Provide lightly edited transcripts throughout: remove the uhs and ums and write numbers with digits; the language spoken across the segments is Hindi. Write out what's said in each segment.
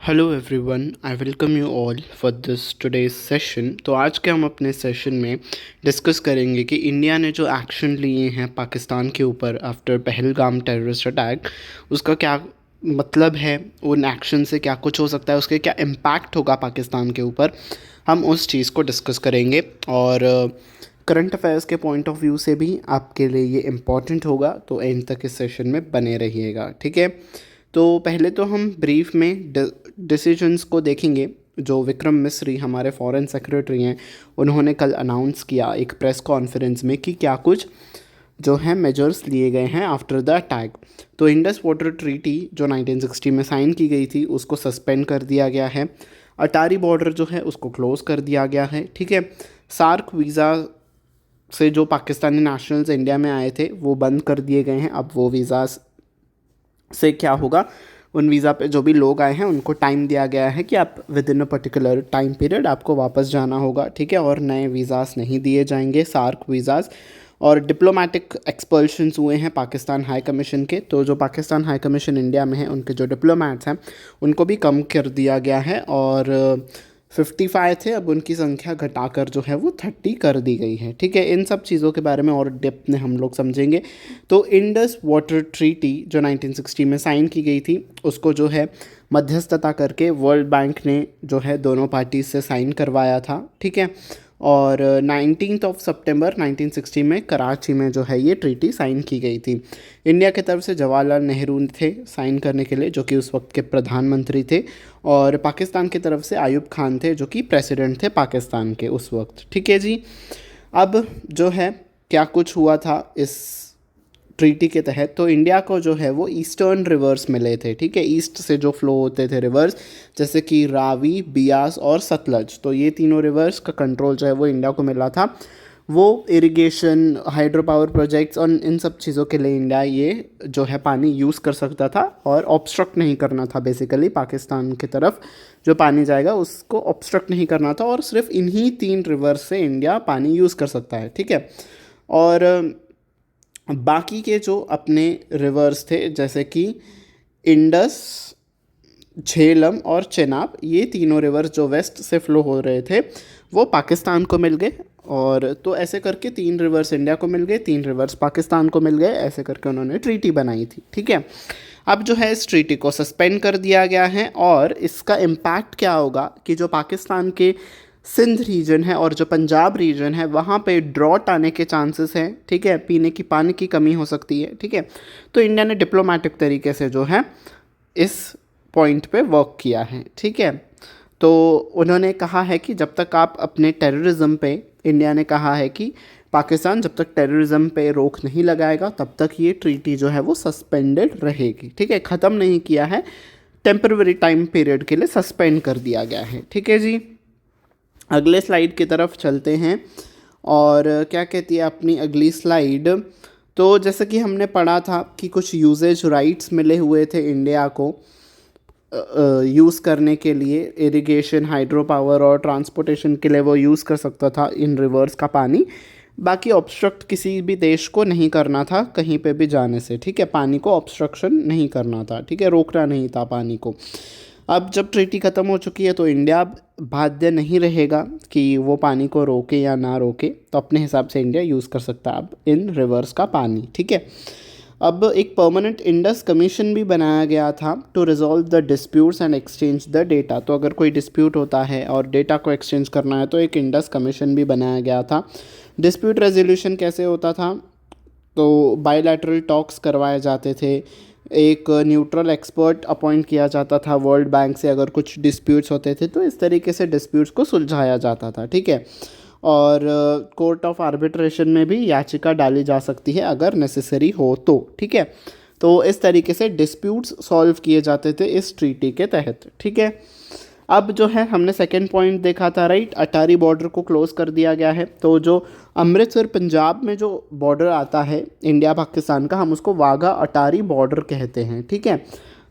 Hello everyone, I welcome you all for this today's session. तो आज के हम अपने सेशन में डिस्कस करेंगे कि इंडिया ने जो एक्शन लिए हैं पाकिस्तान के ऊपर आफ्टर पहलगाम टेररिस्ट अटैक, उसका क्या मतलब है, उन एक्शन से क्या कुछ हो सकता है, उसके क्या इम्पैक्ट होगा पाकिस्तान के ऊपर, हम उस चीज़ को डिस्कस करेंगे। और करंट अफेयर्स के पॉइंट ऑफ व्यू से भी आपके लिए ये इम्पॉर्टेंट होगा, तो एंड तक इस सेशन में बने रहिएगा, ठीक है। तो पहले तो हम ब्रीफ में डिसीजंस को देखेंगे जो विक्रम मिस्री हमारे फॉरेन सेक्रेटरी हैं, उन्होंने कल अनाउंस किया एक प्रेस कॉन्फ्रेंस में कि क्या कुछ जो है मेजर्स लिए गए हैं आफ्टर द अटैक। तो इंडस वाटर ट्रीटी जो 1960 में साइन की गई थी उसको सस्पेंड कर दिया गया है। अटारी बॉर्डर जो है उसको क्लोज़ कर दिया गया है, ठीक है। सार्क वीज़ा से जो पाकिस्तानी नेशनल्स इंडिया में आए थे वो बंद कर दिए गए हैं। अब वो वीज़ास से क्या होगा, उन वीज़ा पे जो भी लोग आए हैं उनको टाइम दिया गया है कि आप with in a particular time period आपको वापस जाना होगा, ठीक है। और नए वीज़ास नहीं दिए जाएंगे, सार्क वीज़ास। और डिप्लोमेटिक एक्सपल्शंस हुए हैं पाकिस्तान हाई कमीशन के, तो जो पाकिस्तान हाई कमीशन इंडिया में है उनके जो डिप्लोमेट्स हैं उनको भी कम कर दिया गया है। और 55 थे, अब उनकी संख्या घटाकर जो है वो 30 कर दी गई है, ठीक है। इन सब चीज़ों के बारे में और डेप्थ में हम लोग समझेंगे। तो इंडस वाटर ट्रीटी जो 1960 में साइन की गई थी उसको जो है मध्यस्थता करके वर्ल्ड बैंक ने जो है दोनों पार्टी से साइन करवाया था, ठीक है। और 19 सितंबर 1960 में कराची में जो है ये ट्रीटी साइन की गई थी। इंडिया की तरफ से जवाहरलाल नेहरू थे साइन करने के लिए, जो कि उस वक्त के प्रधानमंत्री थे। और पाकिस्तान की तरफ से आयूब खान थे जो कि प्रेसिडेंट थे पाकिस्तान के उस वक्त, ठीक है जी। अब जो है क्या कुछ हुआ था इस ट्रीटी के तहत, तो इंडिया को जो है वो ईस्टर्न रिवर्स मिले थे, ठीक है। ईस्ट से जो फ्लो होते थे रिवर्स, जैसे कि रावी, बियास और सतलज, तो ये तीनों रिवर्स का कंट्रोल जो है वो इंडिया को मिला था। वो इरिगेशन, हाइड्रो पावर प्रोजेक्ट्स और इन सब चीज़ों के लिए इंडिया ये जो है पानी यूज़ कर सकता था और ऑब्स्ट्रक्ट नहीं करना था। बेसिकली पाकिस्तान की तरफ जो पानी जाएगा उसको ऑब्स्ट्रक्ट नहीं करना था, और सिर्फ इन्हीं 3 रिवर्स से इंडिया पानी यूज़ कर सकता है, ठीक है। और बाकी के जो अपने रिवर्स थे जैसे कि इंडस, झेलम और चेनाब, ये तीनों रिवर्स जो वेस्ट से फ्लो हो रहे थे वो पाकिस्तान को मिल गए। और तो ऐसे करके 3 रिवर्स इंडिया को मिल गए, 3 रिवर्स पाकिस्तान को मिल गए, ऐसे करके उन्होंने ट्रीटी बनाई थी, ठीक है। अब जो है इस ट्रीटी को सस्पेंड कर दिया गया है, और इसका इम्पैक्ट क्या होगा कि जो पाकिस्तान के सिंध रीजन है और जो पंजाब रीजन है वहाँ पे ड्रॉट आने के चांसेस हैं, ठीक है। पीने की पानी की कमी हो सकती है, ठीक है। तो इंडिया ने डिप्लोमेटिक तरीके से जो है इस पॉइंट पे वर्क किया है, ठीक है। तो उन्होंने कहा है कि जब तक आप अपने टेररिज्म पे, इंडिया ने कहा है कि पाकिस्तान जब तक टेररिज्म पे रोक नहीं लगाएगा तब तक ये ट्रीटी जो है वो सस्पेंडेड रहेगी, ठीक है। ख़त्म नहीं किया है, टेम्पररी टाइम पीरियड के लिए सस्पेंड कर दिया गया है, ठीक है जी। अगले स्लाइड की तरफ चलते हैं, और क्या कहती है अपनी अगली स्लाइड। तो जैसे कि हमने पढ़ा था कि कुछ यूजेज राइट्स मिले हुए थे इंडिया को यूज़ करने के लिए, इरिगेशन, हाइड्रो पावर और ट्रांसपोर्टेशन के लिए वो यूज़ कर सकता था इन रिवर्स का पानी। बाकी ऑब्स्ट्रक्ट किसी भी देश को नहीं करना था कहीं पे भी जाने से, ठीक है। पानी को ऑब्स्ट्रक्शन नहीं करना था, ठीक है, रोकना नहीं था पानी को। अब जब ट्रीटी ख़त्म हो चुकी है तो इंडिया बाध्य नहीं रहेगा कि वो पानी को रोके या ना रोके, तो अपने हिसाब से इंडिया यूज़ कर सकता है अब इन रिवर्स का पानी, ठीक है। अब एक परमानेंट इंडस कमीशन भी बनाया गया था to resolve the disputes and exchange the data. तो अगर कोई डिस्प्यूट होता है और डेटा को एक्सचेंज करना है तो एक इंडस कमीशन भी बनाया गया था। डिस्प्यूट रेजोल्यूशन कैसे होता था, तो बायलैटरल टॉक्स करवाए जाते थे, एक न्यूट्रल एक्सपर्ट अपॉइंट किया जाता था वर्ल्ड बैंक से, अगर कुछ डिस्प्यूट्स होते थे तो इस तरीके से डिस्प्यूट्स को सुलझाया जाता था, ठीक है। और कोर्ट ऑफ आर्बिट्रेशन में भी याचिका डाली जा सकती है अगर नेसेसरी हो तो, ठीक है। तो इस तरीके से डिस्प्यूट्स सॉल्व किए जाते थे इस ट्रीटी के तहत, ठीक है। अब जो है हमने सेकेंड पॉइंट देखा था, राइट, अटारी बॉर्डर को क्लोज़ कर दिया गया है। तो जो अमृतसर पंजाब में जो बॉर्डर आता है इंडिया पाकिस्तान का, हम उसको वाघा अटारी बॉर्डर कहते हैं, ठीक है।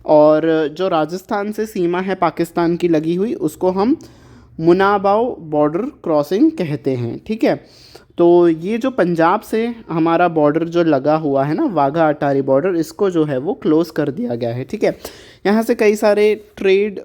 और जो राजस्थान से सीमा है पाकिस्तान की लगी हुई उसको हम मुनाबाव बॉर्डर क्रॉसिंग कहते हैं, ठीक है। तो ये जो पंजाब से हमारा बॉर्डर जो लगा हुआ है ना, वाघा अटारी बॉर्डर, इसको जो है वो क्लोज़ कर दिया गया है, ठीक है। यहाँ से कई सारे ट्रेड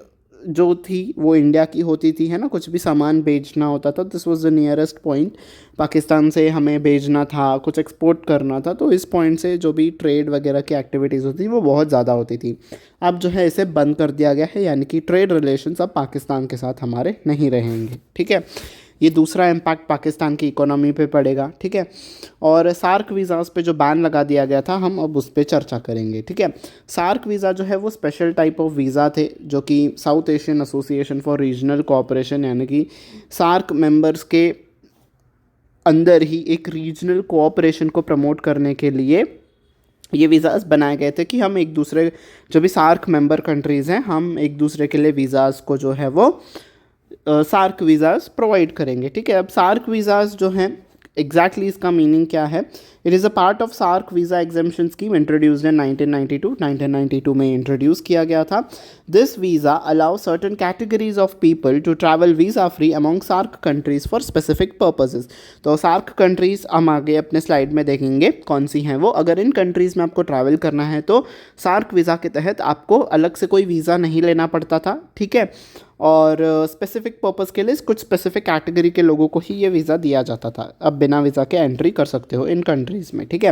जो थी वो इंडिया की होती थी, है ना, कुछ भी सामान भेजना होता था, this was the nearest point, Pakistan से हमें भेजना था, कुछ एक्सपोर्ट करना था, तो इस पॉइंट से जो भी ट्रेड वगैरह की एक्टिविटीज़ होती थी वो बहुत ज़्यादा होती थी। अब जो है इसे बंद कर दिया गया है, यानी कि ट्रेड रिलेशंस अब पाकिस्तान के साथ हमारे नहीं रहेंगे, ठीक है। ये दूसरा इम्पैक्ट पाकिस्तान की इकोनॉमी पे पड़ेगा, ठीक है। और सार्क वीज़ाज़ पे जो बैन लगा दिया गया था, हम अब उस पर चर्चा करेंगे, ठीक है। सार्क वीज़ा जो है वो स्पेशल टाइप ऑफ वीज़ा थे जो कि south Asian association for regional cooperation, यानी कि सार्क मेंबर्स के अंदर ही एक रीजनल कोऑपरेशन को प्रमोट करने के लिए ये वीज़ाज़ बनाए गए थे कि हम एक दूसरे, जो भी सार्क मेंबर कंट्रीज़ हैं, हम एक दूसरे के लिए वीज़ाज़ को जो है वो सार्क वीज़ाज़ प्रोवाइड करेंगे, ठीक है। अब सार्क वीज़ाज़ जो हैं एग्जैक्टली इसका मीनिंग क्या है? It is a part of SAARC visa exemption scheme introduced in 1992 में इंट्रोड्यूस किया गया था। This visa allow certain categories of people to travel visa free among SAARC countries for specific purposes. तो सार्क कंट्रीज़ हम आगे अपने स्लाइड में देखेंगे कौन सी हैं वो। अगर इन कंट्रीज़ में आपको ट्रैवल करना है तो सार्क वीज़ा के तहत आपको अलग से कोई वीज़ा नहीं लेना पड़ता था, ठीक है। और स्पेसिफिक पर्पस के लिए कुछ स्पेसिफिक कैटेगरी के लोगों को ही ये वीज़ा दिया जाता था। अब बिना वीज़ा के एंट्री कर सकते हो इन कंट्रीज़ में, ठीक है।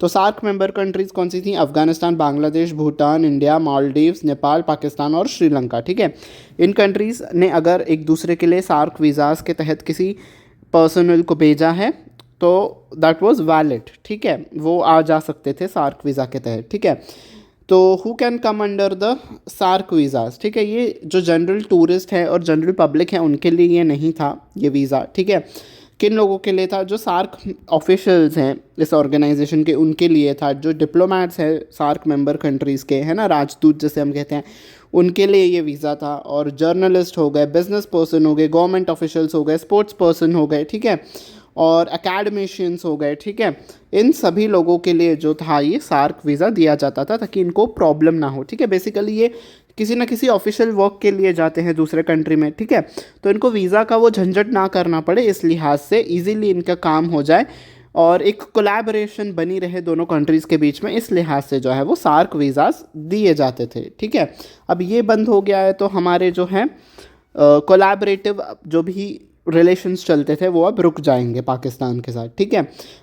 तो सार्क मेंबर कंट्रीज़ कौन सी थी? अफगानिस्तान, बांग्लादेश, भूटान, इंडिया, मालदीव्स, नेपाल, पाकिस्तान और श्रीलंका, ठीक है। इन कंट्रीज़ ने अगर एक दूसरे के लिए सार्क वीज़ाज़ के तहत किसी पर्सनल को भेजा है तो दैट वाज वैलिड, ठीक है, वो आ जा सकते थे सार्क वीज़ा के तहत, ठीक है। तो who can come under the SAARC visas, ठीक है। ये जो जनरल टूरिस्ट है और जनरल पब्लिक है उनके लिए ये नहीं था ये वीज़ा, ठीक है। किन लोगों के लिए था? जो सार्क ऑफिशियल्स हैं इस ऑर्गेनाइजेशन के, उनके लिए था। जो डिप्लोमेट्स हैं सार्क मेंबर कंट्रीज़ के, है ना, राजदूत जैसे हम कहते हैं, उनके लिए ये वीज़ा था। और जर्नलिस्ट हो गए, बिजनेस पर्सन हो गए, गवर्नमेंट ऑफिशियल्स हो गए, स्पोर्ट्स पर्सन हो गए, ठीक है, और एकेडमिशियंस हो गए, ठीक है। इन सभी लोगों के लिए जो था ये सार्क वीज़ा दिया जाता था ताकि इनको प्रॉब्लम ना हो, ठीक है। बेसिकली ये किसी ना किसी ऑफिशियल वर्क के लिए जाते हैं दूसरे कंट्री में, ठीक है, तो इनको वीज़ा का वो झंझट ना करना पड़े, इस लिहाज से इजीली इनका काम हो जाए और एक कोलैबोरेशन बनी रहे दोनों कंट्रीज़ के बीच में, इस लिहाज से जो है वो सार्क वीज़ाज़ दिए जाते थे, ठीक है। अब ये बंद हो गया है तो हमारे जो है कोलैबोरेटिव जो भी रिलेशंस चलते थे वो अब रुक जाएंगे पाकिस्तान के साथ, ठीक है।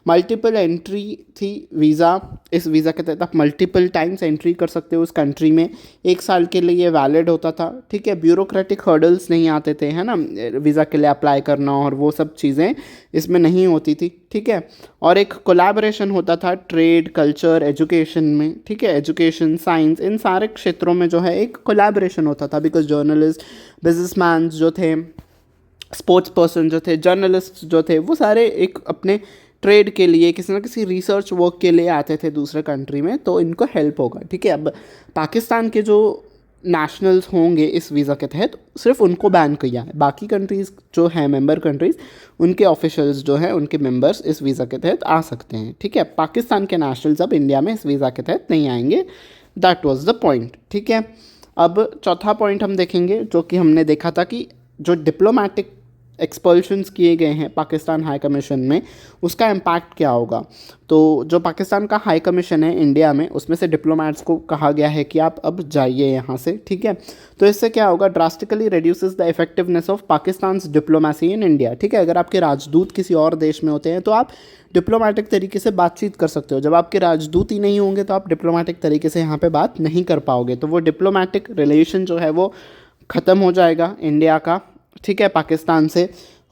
मल्टीपल एंट्री थी वीज़ा, इस वीज़ा के तहत आप मल्टीपल टाइम्स एंट्री कर सकते हो उस कंट्री में, 1 साल के लिए ये वैलिड होता था, ठीक है। ब्यूरोक्रेटिक हर्डल्स नहीं आते थे, है ना, वीज़ा के लिए अप्लाई करना और वो सब चीज़ें इसमें नहीं होती थी, ठीक है। और एक कोलैबोरेशन होता था ट्रेड, कल्चर, एजुकेशन में, ठीक है, एजुकेशन, साइंस, इन सारे क्षेत्रों में जो है एक कोलैबोरेशन होता था, बिकॉज जर्नलिस्ट, बिजनेसमैन जो थे, स्पोर्ट्स पर्सन जो थे, जर्नलिस्ट जो थे, वो सारे एक अपने ट्रेड के लिए, किसी ना किसी रिसर्च वर्क के लिए आते थे दूसरे कंट्री में, तो इनको हेल्प होगा, ठीक है। अब पाकिस्तान के जो नेशनल्स होंगे इस वीज़ा के तहत सिर्फ उनको बैन किया है, बाकी कंट्रीज़ जो हैं मेंबर कंट्रीज़, उनके ऑफिशियल्स जो हैं, उनके मेंबर्स इस वीज़ा के तहत आ सकते हैं, ठीक है। पाकिस्तान के नेशनल्स अब इंडिया में इस वीज़ा के तहत नहीं आएंगे, दैट वाज द पॉइंट, ठीक है। अब चौथा पॉइंट हम देखेंगे जो कि हमने देखा था कि जो डिप्लोमेटिक एक्सपल्शंस किए गए हैं पाकिस्तान हाई कमीशन में, उसका इम्पैक्ट क्या होगा। तो जो पाकिस्तान का हाई कमीशन है इंडिया में, उसमें से डिप्लोमेट्स को कहा गया है कि आप अब जाइए यहाँ से, ठीक है। तो इससे क्या होगा? Drastically reduces the effectiveness of Pakistan diplomacy in India, ठीक है। अगर आपके राजदूत किसी और देश में होते हैं तो आप डिप्लोमेटिक तरीके से बातचीत कर सकते हो, जब आपके राजदूत ही नहीं होंगे तो आप डिप्लोमेटिक तरीके से यहाँ पे बात नहीं कर पाओगे, तो वो डिप्लोमेटिक रिलेशन जो है वो ख़त्म हो जाएगा इंडिया का, ठीक है, पाकिस्तान से।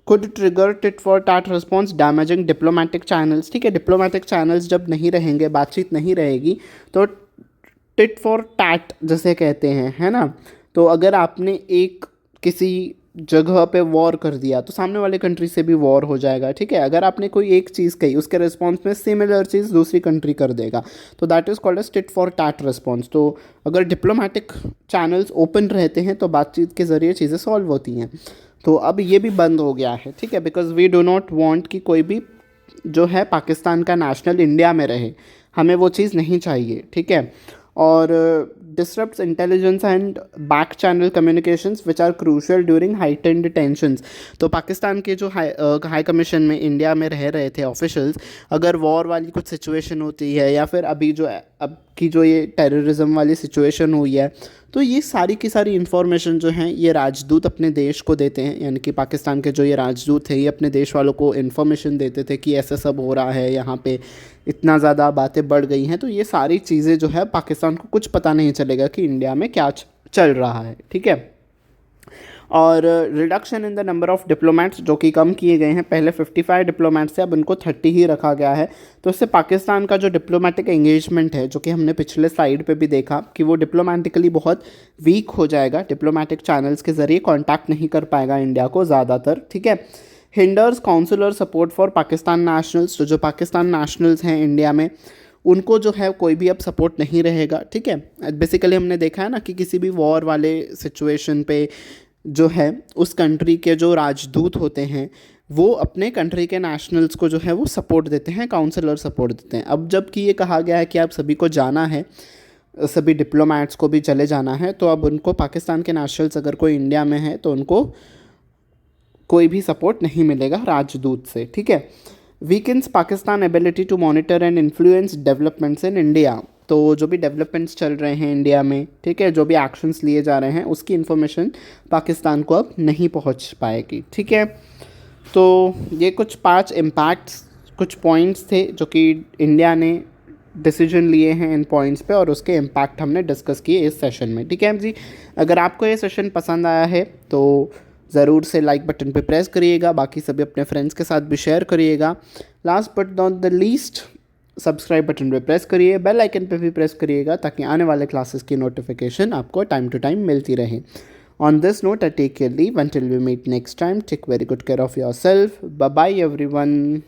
Could trigger tit for tat response damaging diplomatic channels, ठीक है। डिप्लोमेटिक चैनल्स जब नहीं रहेंगे, बातचीत नहीं रहेगी, तो टिट फॉर टैट जैसे कहते हैं, है ना, तो अगर आपने एक किसी जगह पे वॉर कर दिया तो सामने वाले कंट्री से भी वॉर हो जाएगा, ठीक है। अगर आपने कोई एक चीज़ कही, उसके रिस्पॉन्स में सिमिलर चीज़ दूसरी कंट्री कर देगा, तो that is called as tit for tat response. तो अगर डिप्लोमेटिक चैनल्स ओपन रहते हैं तो बातचीत के ज़रिए चीज़ें सॉल्व होती हैं। तो अब ये भी बंद हो गया है, ठीक है, because we do not want कि कोई भी जो है पाकिस्तान का नेशनल इंडिया में रहे, हमें वो चीज़ नहीं चाहिए, ठीक है। और disrupts intelligence and back channel communications which are crucial during heightened tensions. तो पाकिस्तान के जो हाई कमीशन में इंडिया में रह रहे थे ऑफिशियल्स, अगर वॉर वाली कुछ सिचुएशन होती है या फिर अभी जो अब की जो ये टेररिज्म वाली सिचुएशन हुई है, तो ये सारी की सारी इन्फॉर्मेशन जो हैं ये राजदूत अपने देश को देते हैं, यानी कि पाकिस्तान के जो ये राजदूत थे ये अपने देश वालों को इन्फॉर्मेशन देते थे कि ऐसा सब हो रहा है, यहाँ पे इतना ज़्यादा बातें बढ़ गई हैं। तो ये सारी चीज़ें जो है पाकिस्तान को कुछ पता नहीं चलेगा कि इंडिया में क्या चल रहा है, ठीक है। और reduction in the number of diplomats जो कि कम किए गए हैं, पहले 55 डिप्लोमेट्स थे, अब उनको 30 ही रखा गया है। तो इससे पाकिस्तान का जो डिप्लोमेटिक एंगेजमेंट है, जो कि हमने पिछले स्लाइड पे भी देखा कि वो डिप्लोमेटिकली बहुत वीक हो जाएगा, डिप्लोमेटिक चैनल्स के ज़रिए कांटेक्ट नहीं कर पाएगा इंडिया को ज़्यादातर, ठीक है। Hinders consular support for Pakistan nationals, तो जो पाकिस्तान नेशनल्स हैं इंडिया में उनको जो है कोई भी अब सपोर्ट नहीं रहेगा, ठीक है। बेसिकली हमने देखा है ना कि किसी भी वॉर वाले सिचुएशन पे जो है उस कंट्री के जो राजदूत होते हैं वो अपने कंट्री के नेशनल्स को जो है वो सपोर्ट देते हैं, काउंसलर सपोर्ट देते हैं। अब जबकि ये कहा गया है कि आप सभी को जाना है, सभी डिप्लोमेट्स को भी चले जाना है, तो अब उनको पाकिस्तान के नेशनल्स अगर कोई इंडिया में है तो उनको कोई भी सपोर्ट नहीं मिलेगा राजदूत से, ठीक है। Weakens Pakistan ability to monitor and influence developments in India, तो जो भी डेवलपमेंट्स चल रहे हैं इंडिया में, ठीक है, जो भी एक्शंस लिए जा रहे हैं उसकी इन्फॉर्मेशन पाकिस्तान को अब नहीं पहुंच पाएगी, ठीक है। तो ये कुछ 5 इम्पैक्ट्स, कुछ पॉइंट्स थे जो कि इंडिया ने डिसीजन लिए हैं इन पॉइंट्स पे, और उसके इम्पैक्ट हमने डिस्कस किए इस सेशन में, ठीक है जी। अगर आपको ये सेशन पसंद आया है तो ज़रूर से लाइक बटन पे प्रेस करिएगा, बाकी सभी अपने फ्रेंड्स के साथ भी शेयर करिएगा। Last but not the least, subscribe button पे प्रेस करिए, बेल आइकन पे भी प्रेस करिएगा ताकि आने वाले क्लासेस की नोटिफिकेशन आपको टाइम टू टाइम मिलती रहे। On this note I take care leave until we meet next time. Take very good care of your self. Bye bye everyone.